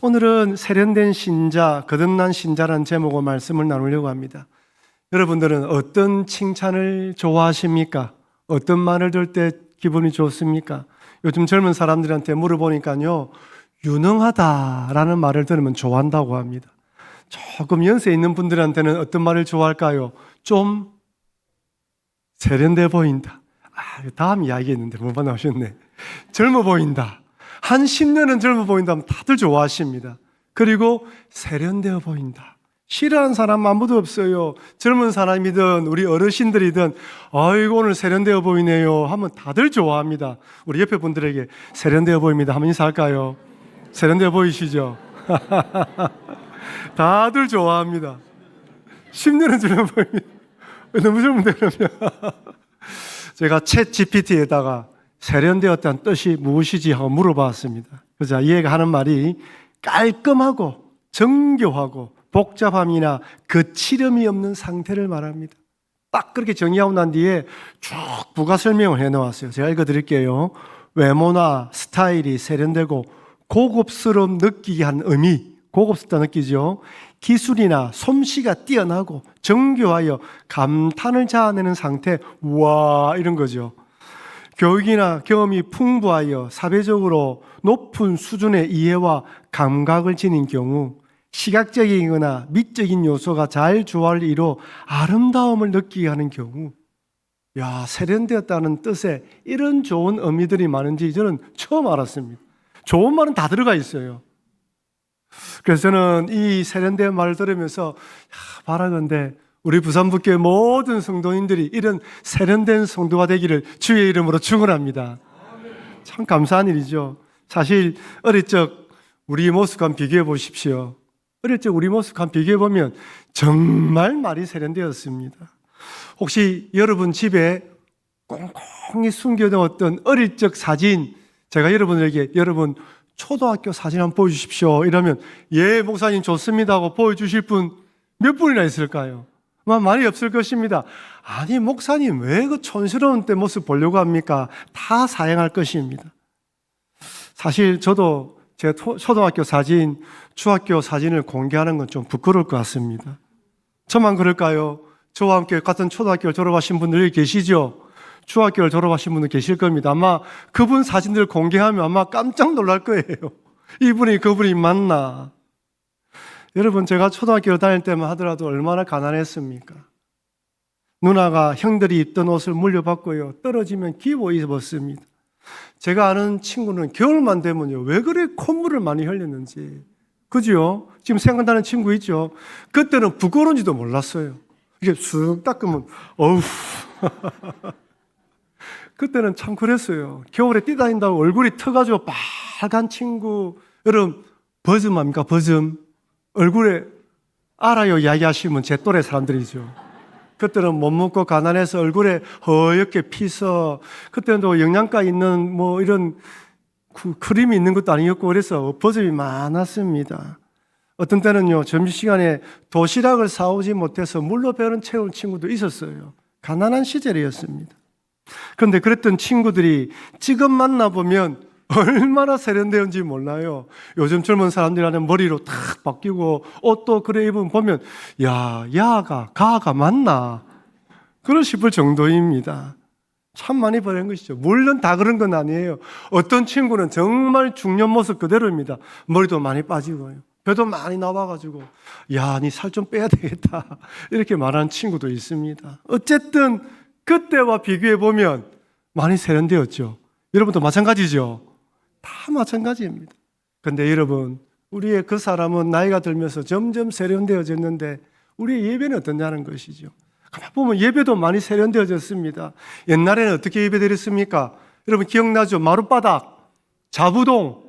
오늘은 세련된 신자, 거듭난 신자라는 제목으로 말씀을 나누려고 합니다. 여러분들은 어떤 칭찬을 좋아하십니까? 어떤 말을 들을 때 기분이 좋습니까? 요즘 젊은 사람들한테 물어보니까요, 유능하다라는 말을 들으면 좋아한다고 합니다. 조금 연세 있는 분들한테는 어떤 말을 좋아할까요? 좀 세련돼 보인다. 다음 이야기 했는데 뭐가 나오셨네. 젊어 보인다. 한 10년은 젊어 보인다면 다들 좋아하십니다. 그리고 세련되어 보인다. 싫어하는 사람 아무도 없어요. 젊은 사람이든 우리 어르신들이든 아이고 오늘 세련되어 보이네요 하면 다들 좋아합니다. 우리 옆에 분들에게 세련되어 보입니다 한번 인사할까요? 세련되어 보이시죠? 다들 좋아합니다. 10년은 젊어 보입니다. 너무 젊은데 그러면 제가 챗 GPT에다가 세련되었다는 뜻이 무엇이지 하고 물어봤습니다. 그래서 얘가 하는 말이 깔끔하고 정교하고 복잡함이나 거칠음이 없는 상태를 말합니다. 딱 그렇게 정의하고 난 뒤에 쭉 부가 설명을 해놓았어요. 제가 읽어드릴게요. 외모나 스타일이 세련되고 고급스러움 느끼게 하는 의미, 고급스럽다 느끼죠. 기술이나 솜씨가 뛰어나고 정교하여 감탄을 자아내는 상태, 와 이런 거죠. 교육이나 경험이 풍부하여 사회적으로 높은 수준의 이해와 감각을 지닌 경우, 시각적이거나 미적인 요소가 잘 조화를 이루어 아름다움을 느끼게 하는 경우, 세련되었다는 뜻에 이런 좋은 의미들이 많은지 저는 처음 알았습니다. 좋은 말은 다 들어가 있어요. 그래서 저는 이 세련된 말을 들으면서 바라건대 우리 부산북교회 모든 성도님들이 이런 세련된 성도가 되기를 주의 이름으로 축원합니다. 참 감사한 일이죠. 사실 어릴 적 우리 모습과 한번 비교해 보십시오. 어릴 적 우리 모습과 한번 비교해 보면 정말 말이 세련되었습니다. 혹시 여러분 집에 꽁꽁히 숨겨놓았던 어릴 적 사진, 제가 여러분에게 여러분 초등학교 사진 한번 보여주십시오 이러면 예 목사님 좋습니다 하고 보여주실 분 몇 분이나 있을까요? 많이 없을 것입니다. 아니 목사님 왜 그 촌스러운 때 모습 보려고 합니까? 다 사양할 것입니다. 사실 저도 제 초등학교 사진, 중학교 사진을 공개하는 건 좀 부끄러울 것 같습니다. 저만 그럴까요? 저와 함께 같은 초등학교를 졸업하신 분들이 계시죠? 중학교를 졸업하신 분들 계실 겁니다. 아마 그분 사진들 공개하면 아마 깜짝 놀랄 거예요. 이분이 그분이 맞나? 여러분 제가 초등학교를 다닐 때만 하더라도 얼마나 가난했습니까? 누나가 형들이 입던 옷을 물려받고요. 떨어지면 기워 입었습니다. 제가 아는 친구는 겨울만 되면요. 왜 그래 콧물을 많이 흘렸는지. 그죠? 지금 생각나는 친구 있죠? 그때는 부끄러운지도 몰랐어요. 이게 쑥 닦으면 어우. 그때는 참 그랬어요. 겨울에 뛰다닌다고 얼굴이 터가지고 빨간 친구. 여러분 버즘 압니까? 버즘. 얼굴에 알아요 이야기하시면 제 또래 사람들이죠. 그때는 못 먹고 가난해서 얼굴에 허옇게 피서, 그때는 또 영양가 있는 뭐 이런 크림이 있는 것도 아니었고 그래서 버점이 많았습니다. 어떤 때는요 점심시간에 도시락을 사오지 못해서 물로 배는 채운 친구도 있었어요. 가난한 시절이었습니다. 그런데 그랬던 친구들이 지금 만나보면 얼마나 세련되었는지 몰라요. 요즘 젊은 사람들이 하는 머리로 탁 바뀌고 옷도 그래 입으면 보면 가가 맞나? 그러 싶을 정도입니다. 참 많이 변한 것이죠. 물론 다 그런 건 아니에요. 어떤 친구는 정말 중년 모습 그대로입니다. 머리도 많이 빠지고요. 배도 많이 나와가지고 니 살 좀 빼야 되겠다 이렇게 말하는 친구도 있습니다. 어쨌든 그때와 비교해 보면 많이 세련되었죠. 여러분도 마찬가지죠. 다 마찬가지입니다. 그런데 여러분, 우리의 그 사람은 나이가 들면서 점점 세련되어졌는데 우리의 예배는 어떠냐는 것이죠. 가만 보면 예배도 많이 세련되어졌습니다. 옛날에는 어떻게 예배드렸습니까? 여러분 기억나죠? 마룻바닥, 자부동,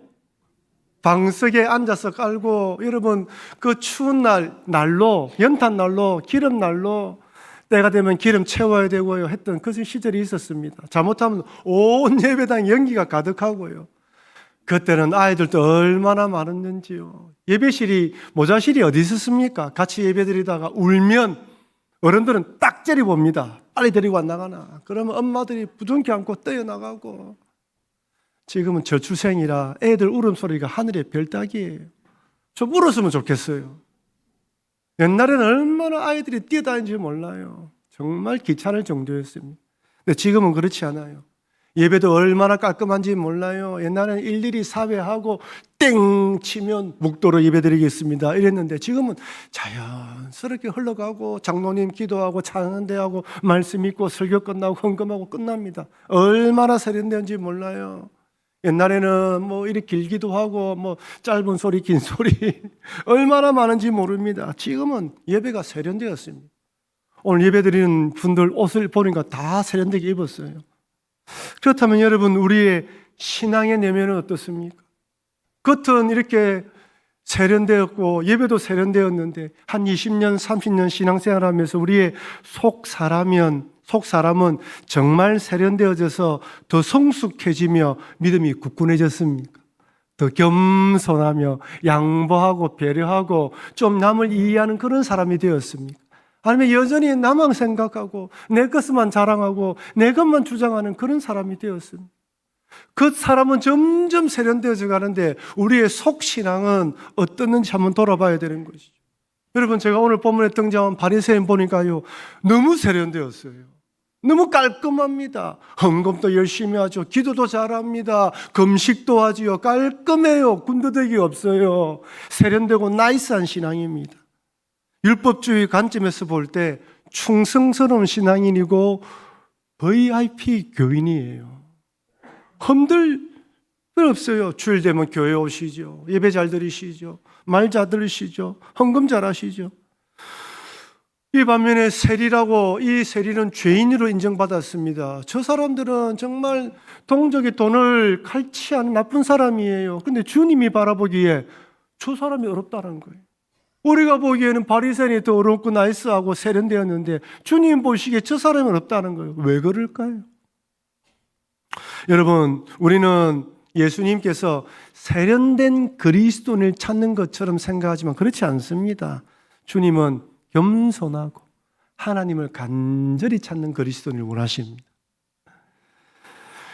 방석에 앉아서 깔고, 여러분 그 추운 난로, 연탄 난로, 기름 난로, 때가 되면 기름 채워야 되고요 했던 그 시절이 있었습니다. 잘못하면 온 예배당 연기가 가득하고요. 그때는 아이들도 얼마나 많았는지요. 예배실이, 모자실이 어디 있었습니까? 같이 예배드리다가 울면 어른들은 딱 째려봅니다. 빨리 데리고 안 나가나. 그러면 엄마들이 부둥켜 안고 뛰어나가고. 지금은 저출생이라 애들 울음소리가 하늘의 별따기예요. 좀 울었으면 좋겠어요. 옛날에는 얼마나 아이들이 뛰어다니는지 몰라요. 정말 귀찮을 정도였습니다. 근데 지금은 그렇지 않아요. 예배도 얼마나 깔끔한지 몰라요. 옛날에는 일일이 사회하고 땡 치면 묵도로 예배드리겠습니다 이랬는데 지금은 자연스럽게 흘러가고 장로님 기도하고 찬양대하고 말씀 읽고 설교 끝나고 헌금하고 끝납니다. 얼마나 세련된지 몰라요. 옛날에는 뭐 이렇게 길기도 하고 뭐 짧은 소리 긴 소리 얼마나 많은지 모릅니다. 지금은 예배가 세련되었습니다. 오늘 예배드리는 분들 옷을 보니까 다 세련되게 입었어요. 그렇다면 여러분, 우리의 신앙의 내면은 어떻습니까? 겉은 이렇게 세련되었고 예배도 세련되었는데 한 20년 30년 신앙생활하면서 우리의 속 사람은 정말 세련되어져서 더 성숙해지며 믿음이 굳건해졌습니까? 더 겸손하며 양보하고 배려하고 좀 남을 이해하는 그런 사람이 되었습니까? 아니면 여전히 나만 생각하고 내 것만 자랑하고 내 것만 주장하는 그런 사람이 되었습니다. 그 사람은 점점 세련되어져 가는데 우리의 속신앙은 어떻는지 한번 돌아봐야 되는 것이죠. 여러분, 제가 오늘 본문에 등장한 바리새인 보니까요, 너무 세련되었어요. 너무 깔끔합니다. 헌금도 열심히 하죠. 기도도 잘합니다. 금식도 하지요. 깔끔해요. 군더더기 없어요. 세련되고 나이스한 신앙입니다. 율법주의 관점에서 볼 때 충성스러운 신앙인이고 VIP 교인이에요. 험들 없어요. 주일 되면 교회 오시죠. 예배 잘 들으시죠. 말 잘 들으시죠. 헌금 잘 하시죠. 이 반면에 세리라고, 이 세리는 죄인으로 인정받았습니다. 저 사람들은 정말 동족의 돈을 칼취하는 나쁜 사람이에요. 근데 주님이 바라보기에 저 사람이 어렵다는 거예요. 우리가 보기에는 바리새인이 더 어렵고 나이스하고 세련되었는데 주님 보시기에 저 사람이 어렵다는 거예요. 왜 그럴까요? 여러분, 우리는 예수님께서 세련된 그리스도인을 찾는 것처럼 생각하지만 그렇지 않습니다. 주님은 겸손하고 하나님을 간절히 찾는 그리스도인을 원하십니다.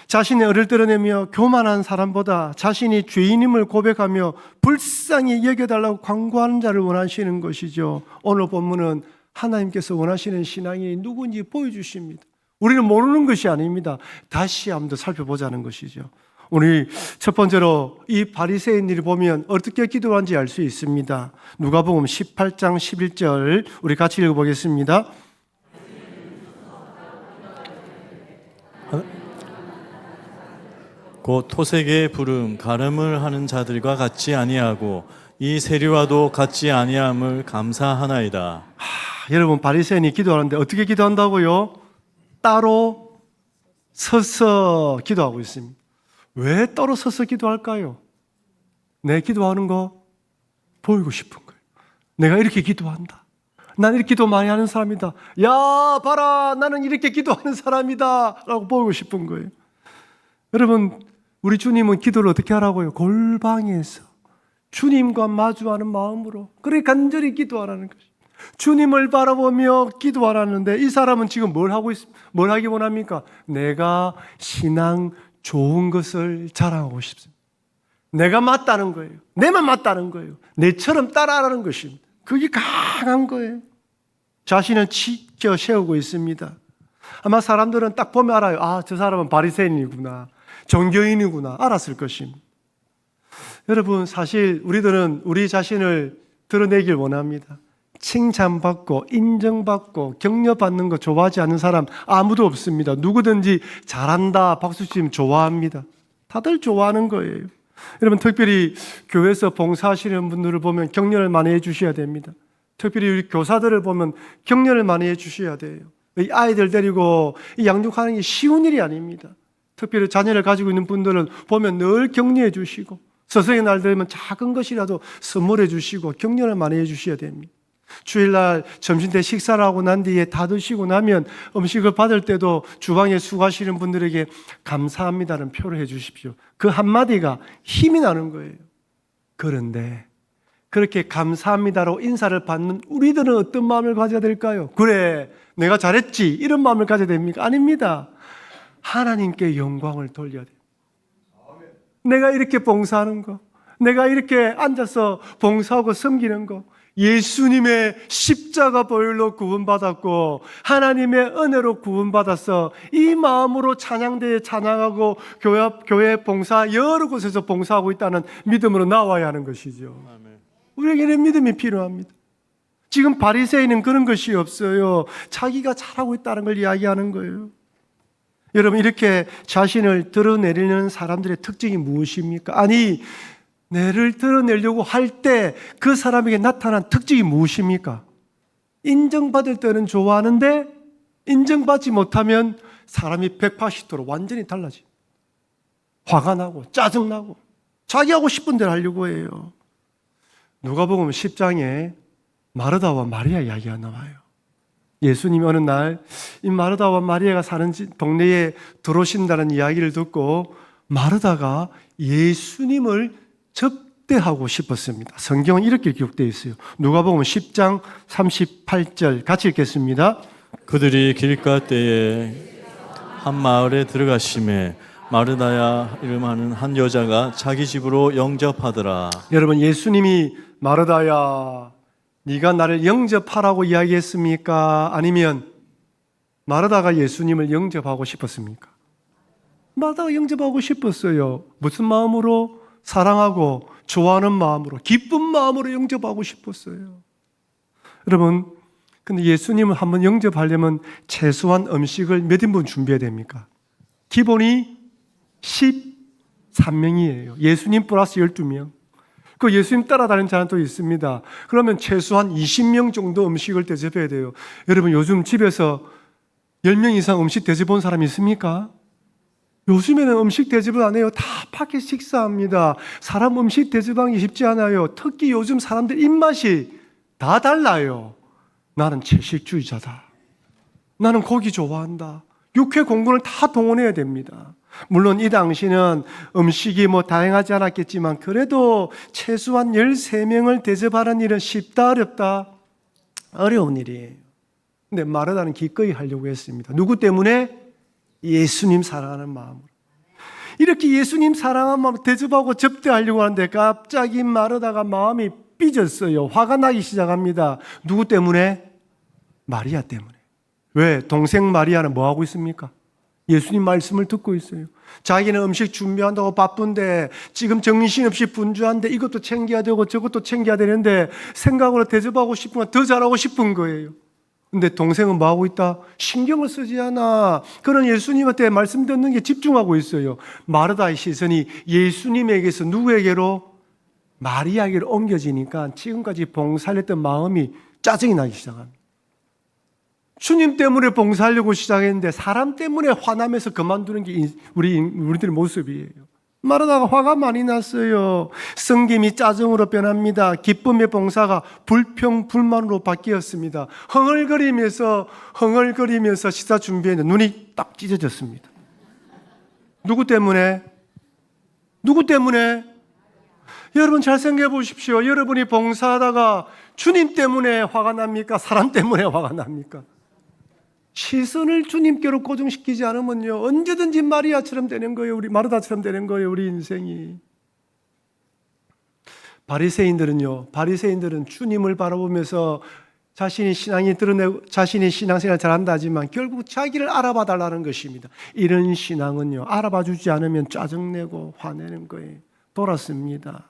자신의 얼을 드러내며 교만한 사람보다 자신이 죄인임을 고백하며 불쌍히 여겨달라고 간구하는 자를 원하시는 것이죠. 오늘 본문은 하나님께서 원하시는 신앙이 누구인지 보여주십니다. 우리는 모르는 것이 아닙니다. 다시 한번 더 살펴보자는 것이죠. 우리 첫 번째로 이 바리새인들이 보면 어떻게 기도하는지 알 수 있습니다. 누가복음 18장 11절 우리 같이 읽어보겠습니다. 곧 토색의 부름 가름을 하는 자들과 같지 아니하고 이 세리와도 같지 아니함을 감사하나이다. 여러분, 바리새인이 기도하는데 어떻게 기도한다고요? 따로 서서 기도하고 있습니다. 왜 따로 서서 기도할까요? 내 기도하는 거 보이고 싶은 거예요. 내가 이렇게 기도한다. 난 이렇게 기도 많이 하는 사람이다. 야, 봐라, 나는 이렇게 기도하는 사람이다 라고 보이고 싶은 거예요. 여러분, 우리 주님은 기도를 어떻게 하라고요? 골방에서 주님과 마주하는 마음으로, 그래 간절히 기도하라는 것입니다. 주님을 바라보며 기도하라는데 이 사람은 지금 뭘 하기 원합니까? 내가 신앙 좋은 것을 자랑하고 싶습니다. 내가 맞다는 거예요. 내만 맞다는 거예요. 내처럼 따라하라는 것입니다. 그게 강한 거예요. 자신을 지켜 세우고 있습니다. 아마 사람들은 딱 보면 알아요. 아, 저 사람은 바리새인이구나, 종교인이구나 알았을 것입니다. 여러분, 사실 우리들은 우리 자신을 드러내길 원합니다. 칭찬받고 인정받고 격려받는 거 좋아하지 않는 사람 아무도 없습니다. 누구든지 잘한다 박수치면 좋아합니다. 다들 좋아하는 거예요. 여러분, 특별히 교회에서 봉사하시는 분들을 보면 격려를 많이 해주셔야 됩니다. 특별히 우리 교사들을 보면 격려를 많이 해주셔야 돼요. 이 아이들 데리고 양육하는 게 쉬운 일이 아닙니다. 특별히 자녀를 가지고 있는 분들은 보면 늘 격려해 주시고 서성의 날 되면 작은 것이라도 선물해 주시고 격려를 많이 해 주셔야 됩니다. 주일날 점심때 식사를 하고 난 뒤에 다 드시고 나면 음식을 받을 때도 주방에 수고하시는 분들에게 감사합니다는 표를 해 주십시오. 그 한마디가 힘이 나는 거예요. 그런데 그렇게 감사합니다로 인사를 받는 우리들은 어떤 마음을 가져야 될까요? 그래, 내가 잘했지 이런 마음을 가져야 됩니까? 아닙니다. 하나님께 영광을 돌려야 돼요. 내가 이렇게 봉사하는 거, 내가 이렇게 앉아서 봉사하고 섬기는 거, 예수님의 십자가 보혈로 구원받았고 하나님의 은혜로 구원받아서 이 마음으로 찬양대에 찬양하고 교회 봉사 여러 곳에서 봉사하고 있다는 믿음으로 나와야 하는 것이죠. 우리에게는 믿음이 필요합니다. 지금 바리새인은 그런 것이 없어요. 자기가 잘하고 있다는 걸 이야기하는 거예요. 여러분, 이렇게 자신을 드러내려는 사람들의 특징이 무엇입니까? 아니, 내를 드러내려고 할 때 그 사람에게 나타난 특징이 무엇입니까? 인정받을 때는 좋아하는데 인정받지 못하면 사람이 180도로 완전히 달라지. 화가 나고 짜증나고 자기 하고 싶은 대로 하려고 해요. 누가복음 10장에 마르다와 마리아 이야기가 나와요. 예수님이 어느 날 이 마르다와 마리아가 사는 동네에 들어오신다는 이야기를 듣고 마르다가 예수님을 접대하고 싶었습니다. 성경은 이렇게 기록되어 있어요. 누가복음 10장 38절 같이 읽겠습니다. 그들이 길가 때에 한 마을에 들어가심에 마르다야 이름하는 한 여자가 자기 집으로 영접하더라. 여러분, 예수님이 마르다야 네가 나를 영접하라고 이야기했습니까? 아니면 마르다가 예수님을 영접하고 싶었습니까? 마르다가 영접하고 싶었어요. 무슨 마음으로? 사랑하고 좋아하는 마음으로, 기쁜 마음으로 영접하고 싶었어요. 여러분, 근데 예수님을 한번 영접하려면 최소한 음식을 몇 인분 준비해야 됩니까? 기본이 13명이에요. 예수님 플러스 12명. 그 예수님 따라다니는 자는 또 있습니다. 그러면 최소한 20명 정도 음식을 대접해야 돼요. 여러분, 요즘 집에서 10명 이상 음식 대접한 사람이 있습니까? 요즘에는 음식 대접을 안 해요. 다 밖에 식사합니다. 사람 음식 대접하기 쉽지 않아요. 특히 요즘 사람들 입맛이 다 달라요. 나는 채식주의자다. 나는 고기 좋아한다. 육회 공군을 다 동원해야 됩니다. 물론 이 당시는 음식이 다양하지 않았겠지만 그래도 최소한 13명을 대접하는 일은 쉽다 어렵다? 어려운 일이에요. 근데 마르다는 기꺼이 하려고 했습니다. 누구 때문에? 예수님 사랑하는 마음으로. 이렇게 예수님 사랑하는 마음으로 대접하고 접대하려고 하는데 갑자기 마르다가 마음이 삐졌어요. 화가 나기 시작합니다. 누구 때문에? 마리아 때문에. 왜? 동생 마리아는 뭐하고 있습니까? 예수님 말씀을 듣고 있어요. 자기는 음식 준비한다고 바쁜데 지금 정신없이 분주한데 이것도 챙겨야 되고 저것도 챙겨야 되는데 생각으로 대접하고 싶은 건 더 잘하고 싶은 거예요. 근데 동생은 뭐하고 있다? 신경을 쓰지 않아. 그런 예수님한테 말씀 듣는 게 집중하고 있어요. 마르다의 시선이 예수님에게서 누구에게로? 마리아에게로 옮겨지니까 지금까지 봉사했던 마음이 짜증이 나기 시작합니다. 주님 때문에 봉사하려고 시작했는데 사람 때문에 화나면서 그만두는 게 우리들의 모습이에요. 마르다가 화가 많이 났어요. 성김이 짜증으로 변합니다. 기쁨의 봉사가 불평, 불만으로 바뀌었습니다. 흥얼거리면서 식사 준비했는데 눈이 딱 찢어졌습니다. 누구 때문에? 누구 때문에? 여러분 잘 생각해 보십시오. 여러분이 봉사하다가 주님 때문에 화가 납니까? 사람 때문에 화가 납니까? 시선을 주님께로 고정시키지 않으면요 언제든지 마리아처럼 되는 거예요. 우리 마르다처럼 되는 거예요. 우리 인생이. 바리새인들은 주님을 바라보면서 자신이 신앙생활 잘한다 하지만 결국 자기를 알아봐 달라는 것입니다. 이런 신앙은요 알아봐 주지 않으면 짜증내고 화내는 거예요. 돌았습니다.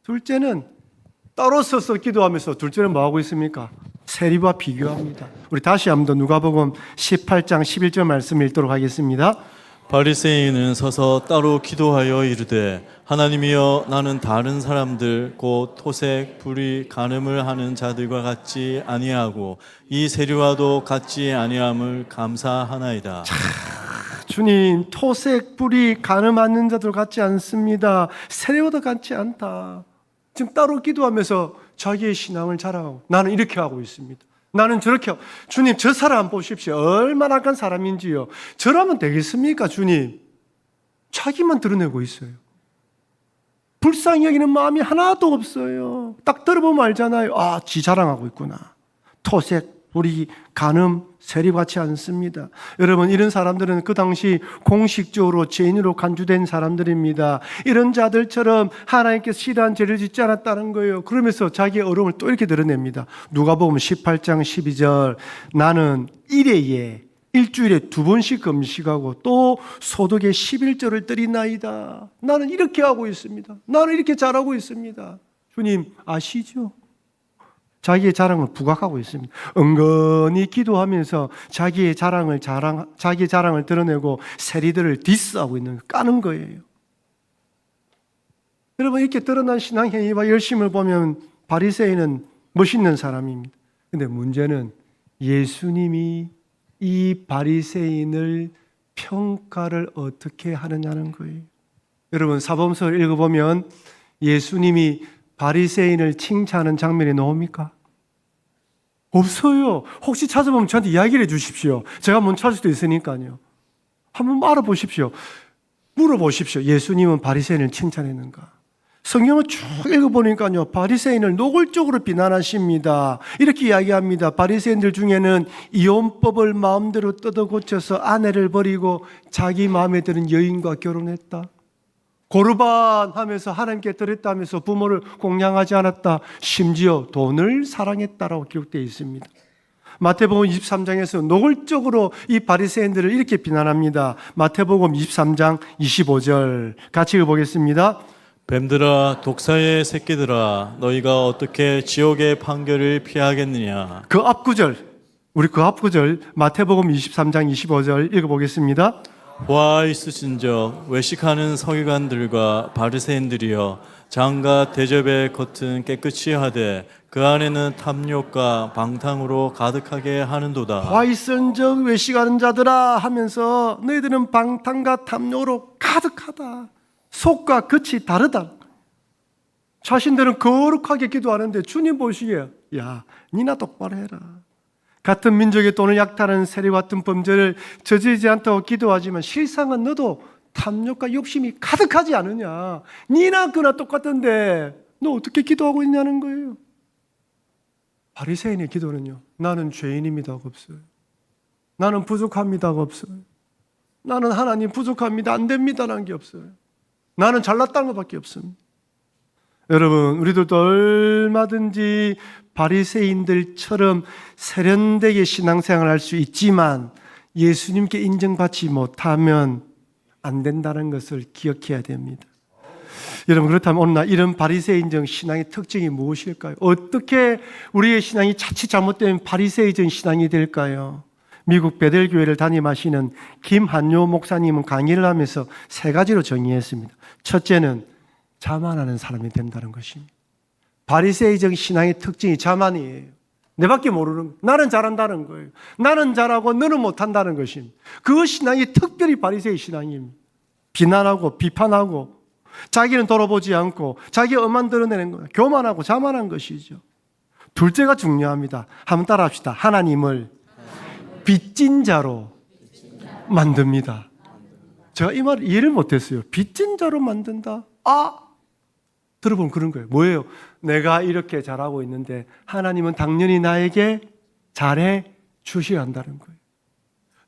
둘째는 따로 서서 기도하면서 둘째는 뭐하고 있습니까? 세리와 비교합니다. 우리 다시 한번 누가복음 18장 11절 말씀 읽도록 하겠습니다. 바리새인은 서서 따로 기도하여 이르되 하나님이여 나는 다른 사람들 곧 토색, 불의, 간음을 하는 자들과 같지 아니하고 이 세리와도 같지 아니함을 감사하나이다. 주님, 토색, 불의, 간음하는 자들 같지 않습니다. 세리와도 같지 않다. 지금 따로 기도하면서 자기의 신앙을 자랑하고 나는 이렇게 하고 있습니다. 나는 저렇게 하고 주님 저 사람 보십시오. 얼마나 악한 사람인지요. 저라면 되겠습니까 주님? 자기만 드러내고 있어요. 불쌍히 여기는 마음이 하나도 없어요. 딱 들어보면 알잖아요. 아, 지 자랑하고 있구나. 토색, 불의, 간음 세리같이 않습니다. 여러분, 이런 사람들은 그 당시 공식적으로 죄인으로 간주된 사람들입니다. 이런 자들처럼 하나님께서 싫어한 죄를 짓지 않았다는 거예요. 그러면서 자기의 어려움을 또 이렇게 드러냅니다. 누가복음 18장 12절, 나는 일회에 일주일에 2번씩 금식하고 또 소득의 11조를 드리나이다. 나는 이렇게 하고 있습니다. 나는 이렇게 잘하고 있습니다. 주님 아시죠? 자기의 자랑을 부각하고 있습니다. 은근히 기도하면서 자기의 자랑을 드러내고 세리들을 디스하고 있는, 까는 거예요. 여러분, 이렇게 드러난 신앙 행위와 열심을 보면 바리새인은 멋있는 사람입니다. 근데 문제는 예수님이 이 바리새인을 평가를 어떻게 하느냐는 거예요. 여러분, 사복음서를 읽어보면 예수님이 바리새인을 칭찬하는 장면이 나옵니까? 없어요. 혹시 찾아보면 저한테 이야기를 해 주십시오. 제가 못 찾을 수도 있으니까요. 한번 알아보십시오. 물어보십시오. 예수님은 바리새인을 칭찬했는가? 성경을 쭉 읽어보니까요, 바리새인을 노골적으로 비난하십니다. 이렇게 이야기합니다. 바리새인들 중에는 이혼법을 마음대로 뜯어고쳐서 아내를 버리고 자기 마음에 드는 여인과 결혼했다. 고르반 하면서 하나님께 드렸다면서 부모를 공양하지 않았다. 심지어 돈을 사랑했다라고 기록되어 있습니다. 마태복음 23장에서 노골적으로 이 바리새인들을 이렇게 비난합니다. 마태복음 23장 25절 같이 읽어보겠습니다. 뱀들아, 독사의 새끼들아, 너희가 어떻게 지옥의 판결을 피하겠느냐. 그 앞구절, 우리 그 앞구절 마태복음 23장 25절 읽어보겠습니다. 화 있으신저 외식하는 서기관들과 바리새인들이여, 장과 대접의 겉은 깨끗이 하되 그 안에는 탐욕과 방탕으로 가득하게 하는도다. 화 있은즉 외식하는 자들아 하면서 너희들은 방탕과 탐욕으로 가득하다. 속과 겉이 다르다. 자신들은 거룩하게 기도하는데 주님 보시기에 야, 니나 똑바로 해라. 같은 민족의 돈을 약탈하는 세리 같은 범죄를 저지르지 않다고 기도하지만 실상은 너도 탐욕과 욕심이 가득하지 않느냐. 니나 그나 똑같은데 너 어떻게 기도하고 있냐는 거예요. 바리새인의 기도는요, 나는 죄인입니다가 없어요. 나는 부족합니다가 없어요. 나는 하나님 부족합니다, 안 됩니다라는 게 없어요. 나는 잘났다는 것밖에 없습니다. 여러분, 우리들도 얼마든지 바리새인들처럼 세련되게 신앙생활을 할 수 있지만 예수님께 인정받지 못하면 안 된다는 것을 기억해야 됩니다. 여러분, 그렇다면 오늘날 이런 바리새인적 신앙의 특징이 무엇일까요? 어떻게 우리의 신앙이 자칫 잘못되면 바리새인적 신앙이 될까요? 미국 베델교회를 담임하시는 김한요 목사님은 강의를 하면서 3가지로 정의했습니다. 첫째는 자만하는 사람이 된다는 것입니다. 바리새이적 신앙의 특징이 자만이에요. 내밖에 모르는 거예요. 나는 잘한다는 거예요. 나는 잘하고 너는 못한다는 것입니다. 그 신앙이 특별히 바리새이 신앙입니다. 비난하고 비판하고 자기는 돌아보지 않고 자기의 엄만 드러내는 거예요. 교만하고 자만한 것이죠. 둘째가 중요합니다. 한번 따라합시다. 하나님을 빚진 자로 만듭니다. 제가 이 말을 이해를 못했어요. 빚진 자로 만든다? 들어보면 그런 거예요. 뭐예요? 내가 이렇게 잘하고 있는데 하나님은 당연히 나에게 잘해 주셔야 한다는 거예요.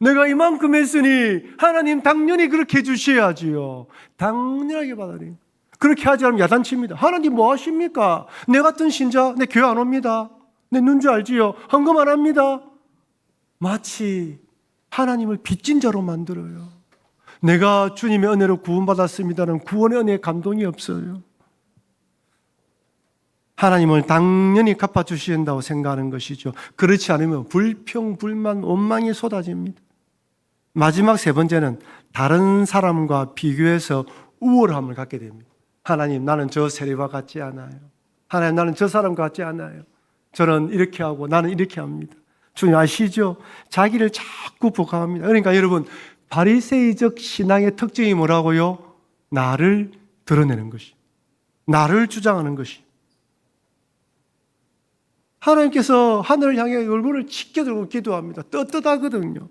내가 이만큼 했으니 하나님 당연히 그렇게 해주셔야지요. 당연하게 받아들여요. 그렇게 하지 않으면 야단칩니다. 하나님 뭐 하십니까? 내 같은 신자, 내 교회 안 옵니다. 내 눈줄 알지요? 헌금 안 합니다. 마치 하나님을 빚진 자로 만들어요. 내가 주님의 은혜로 구원받았습니다는 구원의 은혜에 감동이 없어요. 하나님을 당연히 갚아주셔야 한다고 생각하는 것이죠. 그렇지 않으면 불평, 불만, 원망이 쏟아집니다. 마지막 3번째는 다른 사람과 비교해서 우월함을 갖게 됩니다. 하나님, 나는 저 세리와 같지 않아요. 하나님, 나는 저 사람 같지 않아요. 저는 이렇게 하고 나는 이렇게 합니다. 주님 아시죠? 자기를 자꾸 부각합니다. 그러니까 여러분, 바리새이적 신앙의 특징이 뭐라고요? 나를 드러내는 것이, 나를 주장하는 것이. 하나님께서 하늘을 향해 얼굴을 치켜 들고 기도합니다. 떳떳하거든요.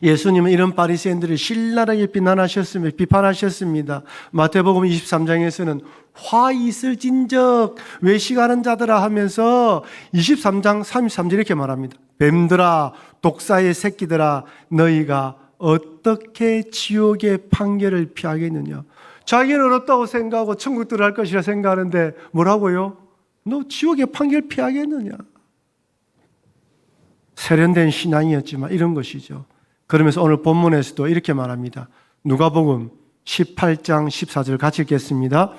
예수님은 이런 바리새인들을 신랄하게 비판하셨습니다. 마태복음 23장에서는 화 있을진적 외식하는 자들아 하면서 23장 33절 이렇게 말합니다. 뱀들아 독사의 새끼들아 너희가 어떻게 지옥의 판결을 피하겠느냐. 자기는 어렵다고 생각하고 천국 들어갈 것이라 생각하는데 뭐라고요? 너 지옥의 판결 피하겠느냐. 세련된 신앙이었지만 이런 것이죠. 그러면서 오늘 본문에서도 이렇게 말합니다. 누가복음 18장 14절 같이 읽겠습니다.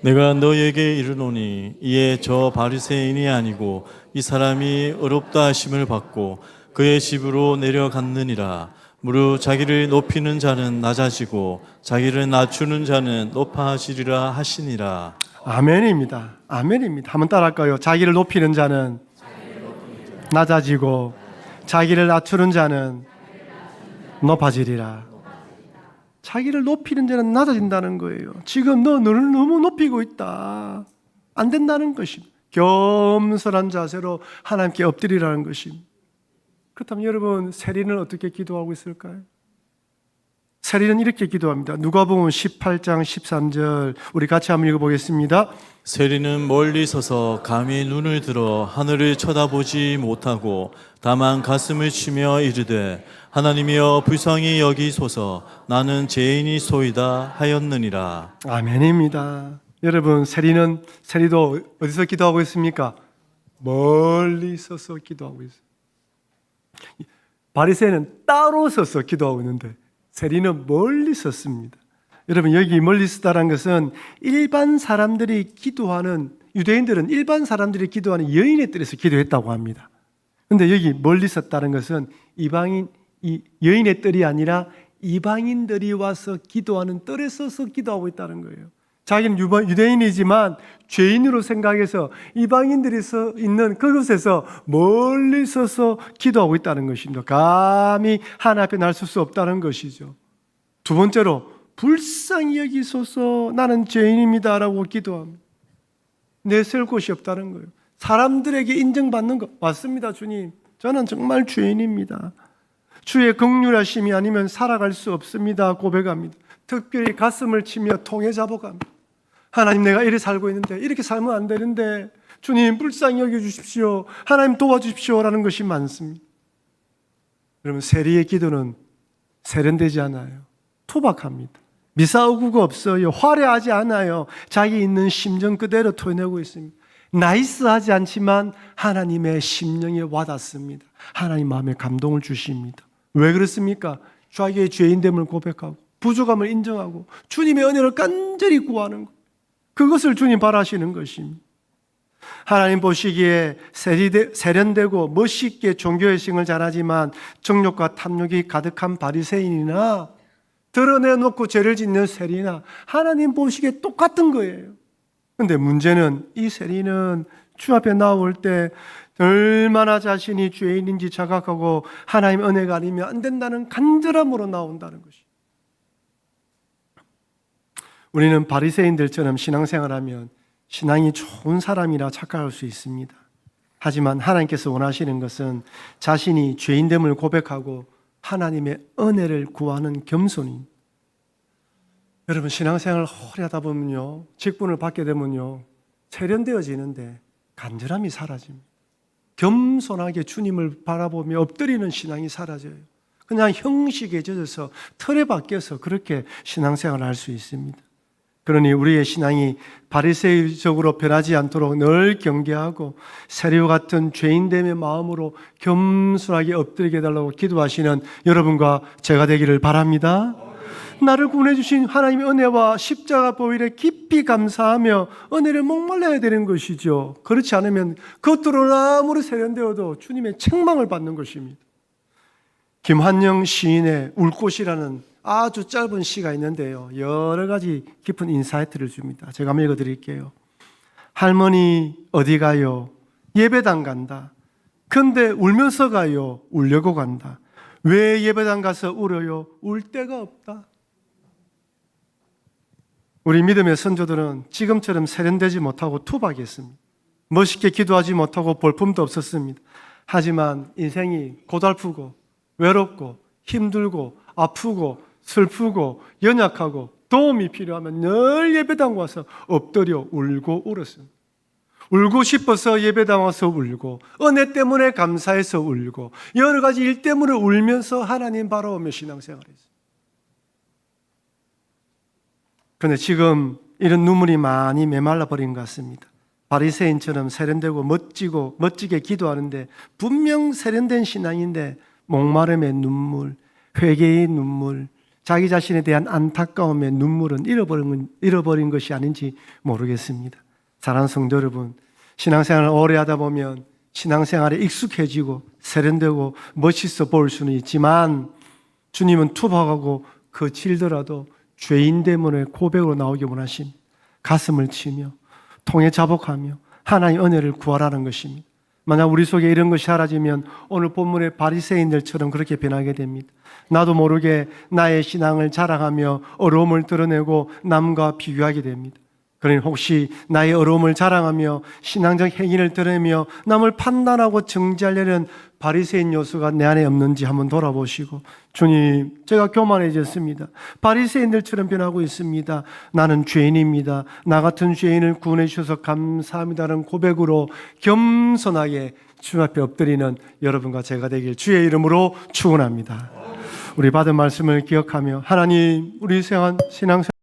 내가 너에게 이르노니 이에 저 바리새인이 아니고 이 사람이 의롭다 하심을 받고 그의 집으로 내려갔느니라. 무릇 자기를 높이는 자는 낮아지고 자기를 낮추는 자는 높아지리라 하시니라. 아멘입니다. 아멘입니다. 한번 따라할까요? 자기를 높이는 자는 낮아지고 자기를 낮추는 자는 높아지리라. 자기를 높이는 자는 낮아진다는 거예요. 지금 너를 너무 높이고 있다. 안 된다는 것입니다. 겸손한 자세로 하나님께 엎드리라는 것입니다. 그렇다면 여러분, 세리는 어떻게 기도하고 있을까요? 세리는 이렇게 기도합니다. 누가복음 18장 13절 우리 같이 한번 읽어보겠습니다. 세리는 멀리 서서 감히 눈을 들어 하늘을 쳐다보지 못하고 다만 가슴을 치며 이르되 하나님이여 불쌍히 여기소서 나는 죄인이소이다 하였느니라. 아멘입니다. 여러분, 세리도 어디서 기도하고 있습니까? 멀리 서서 기도하고 있어요. 바리새인은 따로 서서 기도하고 있는데 세리는 멀리 섰습니다. 여러분, 여기 멀리 서다라는 것은 일반 사람들이 기도하는, 유대인들은 일반 사람들이 기도하는 여인의 뜰에서 기도했다고 합니다. 그런데 여기 멀리 섰다는 것은 여인의 뜰이 아니라 이방인들이 와서 기도하는 뜰에 서서 기도하고 있다는 거예요. 자기는 유대인이지만 죄인으로 생각해서 이방인들이 서 있는 그곳에서 멀리 서서 기도하고 있다는 것입니다. 감히 하나님 앞에 나설 수 없다는 것이죠. 두 번째로 불쌍히 여기소서 나는 죄인입니다라고 기도합니다. 내세울 곳이 없다는 거예요. 사람들에게 인정받는 것 맞습니다. 주님, 저는 정말 죄인입니다. 주의 긍휼하심이 아니면 살아갈 수 없습니다. 고백합니다. 특별히 가슴을 치며 통해 잡아갑니다. 하나님, 내가 이렇게 살고 있는데 이렇게 살면 안 되는데 주님 불쌍히 여겨주십시오. 하나님 도와주십시오라는 것이 많습니다. 여러분, 세리의 기도는 세련되지 않아요. 투박합니다. 미사오구가 없어요. 화려하지 않아요. 자기 있는 심정 그대로 토해내고 있습니다. 나이스하지 않지만 하나님의 심령에 와닿습니다. 하나님 마음에 감동을 주십니다. 왜 그렇습니까? 자기의 죄인됨을 고백하고 부족함을 인정하고 주님의 은혜를 간절히 구하는 것, 그것을 주님 바라시는 것입니다. 하나님 보시기에 세련되고 멋있게 종교의 싱을 잘하지만 정욕과 탐욕이 가득한 바리새인이나 드러내놓고 죄를 짓는 세리나 하나님 보시기에 똑같은 거예요. 그런데 문제는 이 세리는 주 앞에 나올 때 얼마나 자신이 죄인인지 자각하고 하나님 은혜가 아니면 안 된다는 간절함으로 나온다는 것이. 우리는 바리새인들처럼 신앙생활하면 신앙이 좋은 사람이라 착각할 수 있습니다. 하지만 하나님께서 원하시는 것은 자신이 죄인됨을 고백하고 하나님의 은혜를 구하는 겸손이. 여러분, 신앙생활을 오래 하다 보면요, 직분을 받게 되면요, 세련되어지는데 간절함이 사라집니다. 겸손하게 주님을 바라보며 엎드리는 신앙이 사라져요. 그냥 형식에 젖어서 틀에 박혀서 그렇게 신앙생활을 할 수 있습니다. 그러니 우리의 신앙이 바리새인적으로 변하지 않도록 늘 경계하고 세리와 같은 죄인됨의 마음으로 겸손하게 엎드리게 해달라고 기도하시는 여러분과 제가 되기를 바랍니다. 나를 구원해 주신 하나님의 은혜와 십자가 보혈에 깊이 감사하며 은혜를 목말라야 되는 것이죠. 그렇지 않으면 겉으로는 아무리 세련되어도 주님의 책망을 받는 것입니다. 김한영 시인의 울꽃이라는 아주 짧은 시가 있는데요, 여러 가지 깊은 인사이트를 줍니다. 제가 한번 읽어드릴게요. 할머니 어디 가요? 예배당 간다. 근데 울면서 가요? 울려고 간다. 왜 예배당 가서 울어요? 울 데가 없다. 우리 믿음의 선조들은 지금처럼 세련되지 못하고 투박했습니다. 멋있게 기도하지 못하고 볼품도 없었습니다. 하지만 인생이 고달프고 외롭고 힘들고 아프고 슬프고 연약하고 도움이 필요하면 늘 예배당 와서 엎드려 울고 울었습니다. 울고 싶어서 예배당 와서 울고 은혜 때문에 감사해서 울고 여러 가지 일 때문에 울면서 하나님 바라보며 신앙생활했어요. 그런데 지금 이런 눈물이 많이 메말라 버린 것 같습니다. 바리새인처럼 세련되고 멋지게 기도하는데 분명 세련된 신앙인데 목마름의 눈물, 회개의 눈물, 자기 자신에 대한 안타까움의 눈물은 잃어버린 것이 아닌지 모르겠습니다. 사랑하는 성도 여러분, 신앙생활을 오래 하다 보면 신앙생활에 익숙해지고 세련되고 멋있어 보일 수는 있지만 주님은 투박하고 거칠더라도 죄인 때문에 고백으로 나오기 원하심, 가슴을 치며 통해 자복하며 하나님의 은혜를 구하라는 것입니다. 만약 우리 속에 이런 것이 사라지면 오늘 본문의 바리새인들처럼 그렇게 변하게 됩니다. 나도 모르게 나의 신앙을 자랑하며 어려움을 드러내고 남과 비교하게 됩니다. 그러니 혹시 나의 어려움을 자랑하며 신앙적 행위를 드러내며 남을 판단하고 정죄하려는 바리새인 요소가 내 안에 없는지 한번 돌아보시고, 주님, 제가 교만해졌습니다. 바리새인들처럼 변하고 있습니다. 나는 죄인입니다. 나 같은 죄인을 구원해 주셔서 감사합니다라는 고백으로 겸손하게 주 앞에 엎드리는 여러분과 제가 되길 주의 이름으로 축원합니다. 우리 받은 말씀을 기억하며 하나님, 우리 신앙생활